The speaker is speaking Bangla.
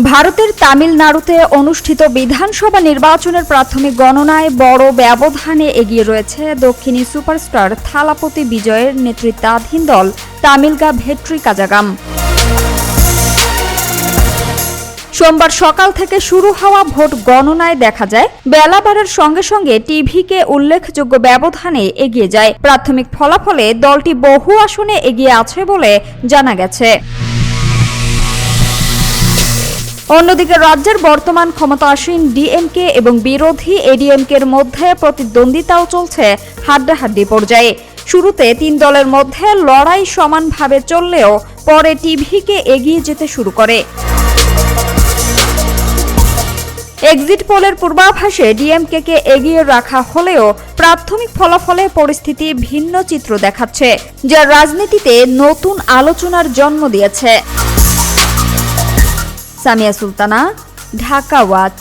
ভারতের তামিলনাড়ুতে অনুষ্ঠিত বিধানসভা নির্বাচনের প্রাথমিক গণনায় বড় ব্যবধানে এগিয়ে রয়েছে দক্ষিণী সুপারস্টার থালাপতি বিজয়ের নেতৃত্বাধীন দল তামিলগা ভেট্রি কাজাগাম। সোমবার সকাল থেকে শুরু হওয়া ভোট গণনায় দেখা যায় বেলা বাড়ার সঙ্গে সঙ্গে টিভিকে উল্লেখযোগ্য ব্যবধানে এগিয়ে যায়। প্রাথমিক ফলাফলে দলটি বহু আসনে এগিয়ে আছে বলে জানা গেছে। অন্যদিকে রাজ্যের বর্তমান ক্ষমতাসীন ডিএমকে এবং বিরোধী এডিএমকের মধ্যে প্রতিদ্বন্দ্বিতাও চলছে হাড্ডাহাড্ডি পর্যায়ে। শুরুতে তিন দলের মধ্যে লড়াই সমানভাবে চললেও পরে টিভিকে এগিয়ে যেতে শুরু করে। এক্সিট পোলের পূর্বাভাসে ডিএমকে এগিয়ে রাখা হলেও প্রাথমিক ফলাফলে পরিস্থিতি ভিন্ন চিত্র দেখাচ্ছে, যা রাজনীতিতে নতুন আলোচনার জন্ম দিয়েছে। সামিয়া সুলতানা, ঢাকা ওয়াচ।